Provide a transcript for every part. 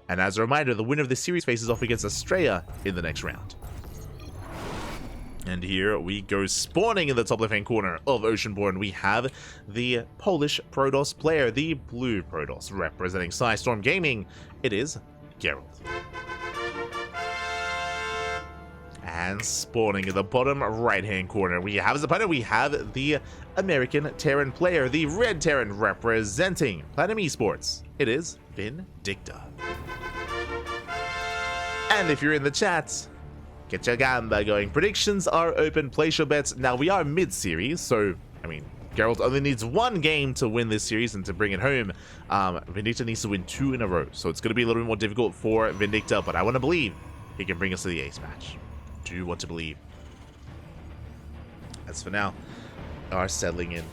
And as a reminder, the winner of this series faces off against Australia in the next round. And here we go, spawning in the top left-hand corner of Oceanborn, we have the Polish Protoss player, the blue Protoss, representing Storm Gaming. It is Gerald. And spawning in the bottom right-hand corner, we have as opponent, we have the American Terran player, the red Terran, representing Platinum Esports. It is Vindicta. And if you're in the chat, get your gamba going. Predictions are open, place your bets. Now, we are mid-series, so, I mean, Gerald only needs one game to win this series and to bring it home. Vindicta needs to win 2 in a row, so it's going to be a little bit more difficult for Vindicta, but I want to believe he can bring us to the ace match. Do want to believe. As for now, are settling in.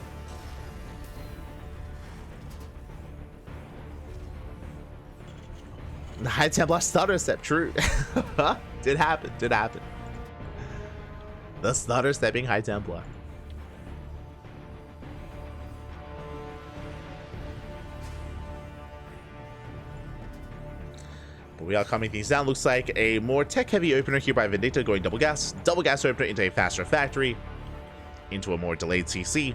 The High Templar stutter step, true. Did happen. The stutter stepping High Templar. But we are calming things down. Looks like a more tech-heavy opener here by Vindicta, going double gas opener into a faster factory, into a more delayed CC.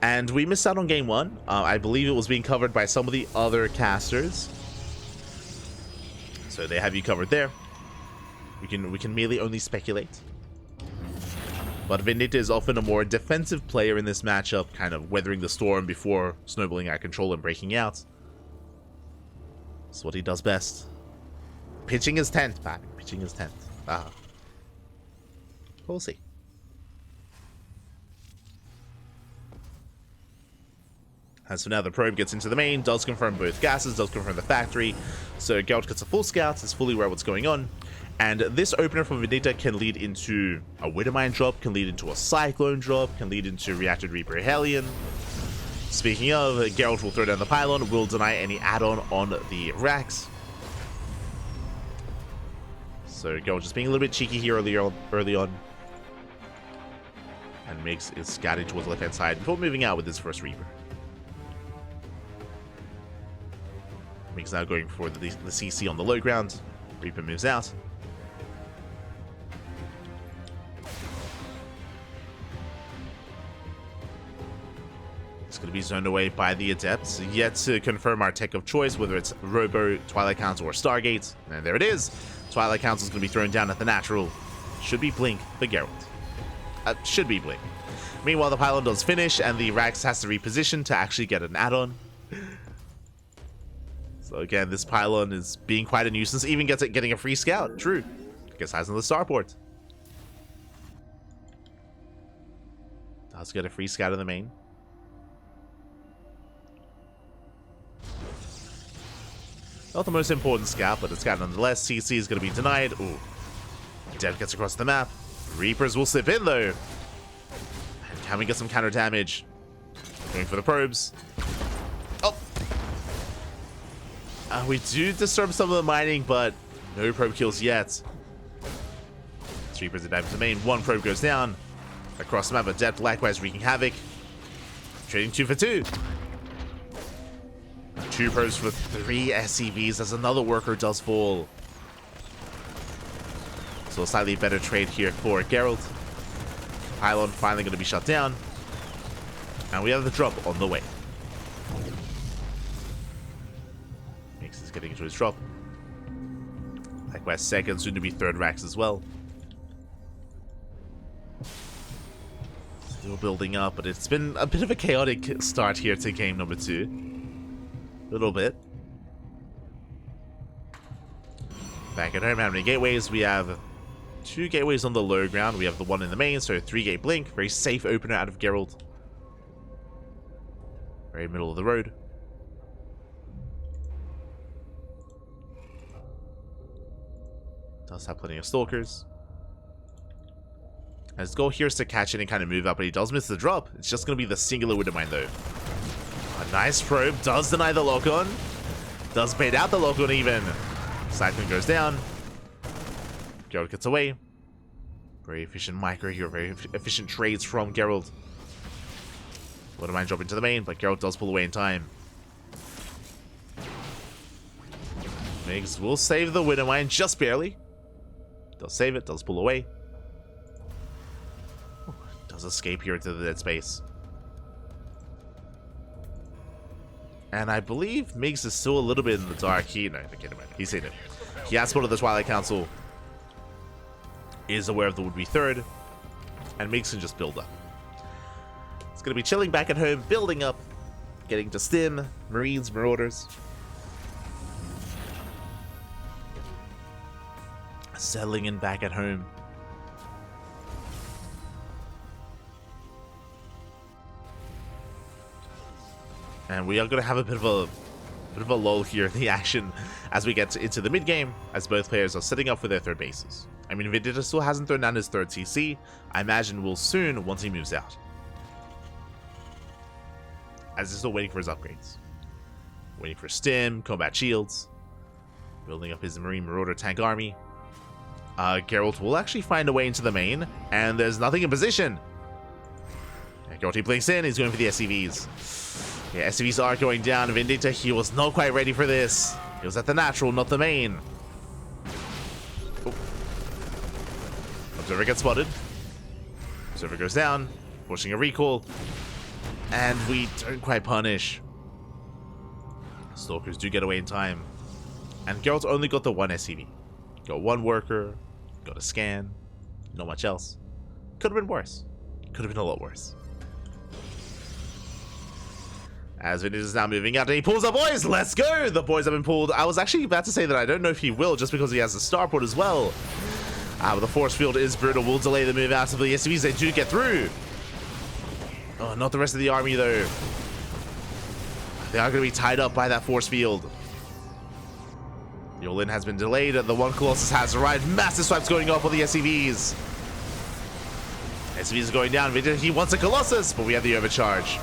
And we missed out on game 1. I believe it was being covered by some of the other casters. So they have you covered there. We can merely only speculate. But Vindicta is often a more defensive player in this matchup, kind of weathering the storm before snowballing out of control and breaking out. That's what he does best. Pitching his tent, Pat. Pitching his tent. We'll see. As for now, the probe gets into the main, does confirm both gases, does confirm the factory. So Gerald gets a full scout, is fully aware of what's going on. And this opener from Vindicta can lead into a Widowmine drop, can lead into a Cyclone drop, can lead into Reacted Reaper Hellion. Speaking of, Gerald will throw down the pylon, will deny any add-on on the racks. So Gerald just being a little bit cheeky here early on. And makes his scouting towards the left-hand side before moving out with his first Reaper. Mix now going for the CC on the low ground. Reaper moves out. It's going to be zoned away by the Adepts. Yet to confirm our tech of choice, whether it's Robo, Twilight Council, or Stargate. And there it is. Twilight Council is going to be thrown down at the natural. Should be Blink for Gerald. Should be Blink. Meanwhile, the pylon does finish, and the Rax has to reposition to actually get an add-on. So again, this pylon is being quite a nuisance. Even getting a free scout. True. Gets eyes on the starport. Does get a free scout in the main. Not the most important scout, but a scout nonetheless. CC is going to be denied. Ooh. Dev gets across the map. Reapers will slip in though. And can we get some counter damage? Going for the probes. Oh! We do disturb some of the mining, but no probe kills yet. Reapers are diving to the main. One probe goes down. Across the map, Adept likewise wreaking havoc. Trading 2 for 2. 2 probes for 3 SCVs as another worker does fall. So a slightly better trade here for Gerald. Pylon finally going to be shut down. And we have the drop on the way. Mix is getting into his drop. Likewise, second, soon to be third racks as well. Still building up, but it's been a bit of a chaotic start here to game number 2. A little bit. Back at home, how many gateways? We have 2 gateways on the low ground. We have the one in the main, so 3-gate blink. Very safe opener out of Gerald. Very middle of the road. Does have plenty of stalkers. His goal here is to catch it and kind of move up, but he does miss the drop. It's just going to be the singular Widowmine though. A nice probe, does deny the lock-on. Does bait out the lock-on even. Cyclone goes down. Gerald gets away. Very efficient micro here, very efficient trades from Gerald. Widowmine drop into the main, but Gerald does pull away in time. Migs will save the winner mine just barely. Does save it, does pull away. Ooh, does escape here into the dead space. And I believe Migs is still a little bit in the dark. He's seen it. He has spotted the Twilight Council. Is aware of the would-be third. And Migs can just build up. It's going to be chilling back at home, building up, getting to stim, Marines, Marauders. Settling in back at home. And we are going to have a bit of a lull here in the action as we get into the mid game, as both players are setting up for their third bases. I mean, Vindicta still hasn't thrown down his third TC. I imagine will soon once he moves out, as he's still waiting for his upgrades, waiting for stim, combat shields, building up his Marine Marauder tank army. Gerald will actually find a way into the main, and there's nothing in position. Gerald, he blinks in. He's going for the SCVs. Yeah, SCVs are going down. Vindicta, he was not quite ready for this. He was at the natural, not the main. Oh. Observer gets spotted. Observer goes down, pushing a recall. And we don't quite punish. Stalkers do get away in time. And Gerald's only got the one SCV. Got one worker, got a scan, not much else. Could have been worse. Could have been a lot worse. As Vindicta is now moving out, and he pulls the boys. Let's go! The boys have been pulled. I was actually about to say that I don't know if he will, just because he has the starport as well. But the force field is brutal. Will delay the move out of the SCVs. They do get through. Oh, not the rest of the army, though. They are going to be tied up by that force field. The all-in has been delayed. The one Colossus has arrived. Massive swipes going off on the SCVs. SCVs are going down. He wants a Colossus, but we have the overcharge.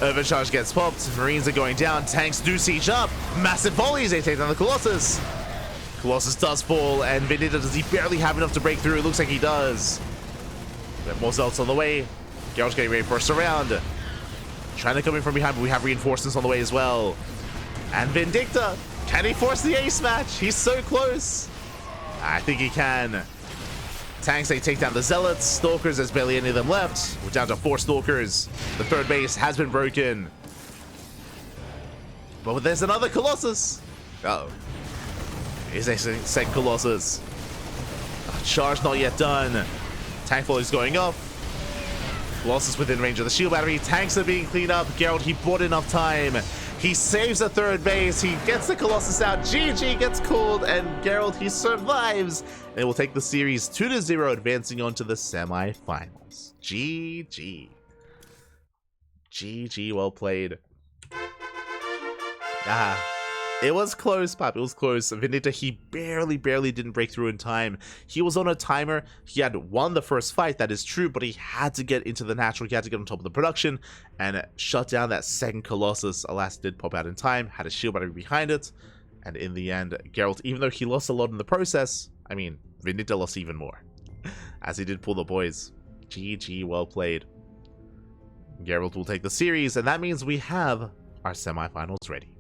Overcharge gets popped. Marines are going down. Tanks do siege up. Massive volleys. They take down the Colossus. Colossus does fall, and Vindicta, does he barely have enough to break through? It looks like he does. We have more zealots on the way. Gerald's getting ready for a surround. Trying to come in from behind, but we have reinforcements on the way as well. And Vindicta, can he force the ace match? He's so close. I think he can. Tanks, they take down the zealots. Stalkers, there's barely any of them left. We're down to 4 stalkers. The third base has been broken. But there's another Colossus. Uh-oh. Is a second Colossus. Charge not yet done. Tank volley is going up. Colossus within range of the shield battery. Tanks are being cleaned up. Gerald, he bought enough time. He saves the third base. He gets the Colossus out. GG gets called, and Gerald, he survives. And will take the series 2-0, advancing on to the semifinals. GG. GG, well played. It was close, Pop. It was close. Vindicta, he barely didn't break through in time. He was on a timer. He had won the first fight, that is true, but he had to get into the natural. He had to get on top of the production and shut down that second Colossus. Alas, did pop out in time. Had a shield battery behind it. And in the end, Gerald, even though he lost a lot in the process, I mean, Vindicta lost even more. As he did pull the boys. GG, well played. Gerald will take the series, and that means we have our semifinals ready.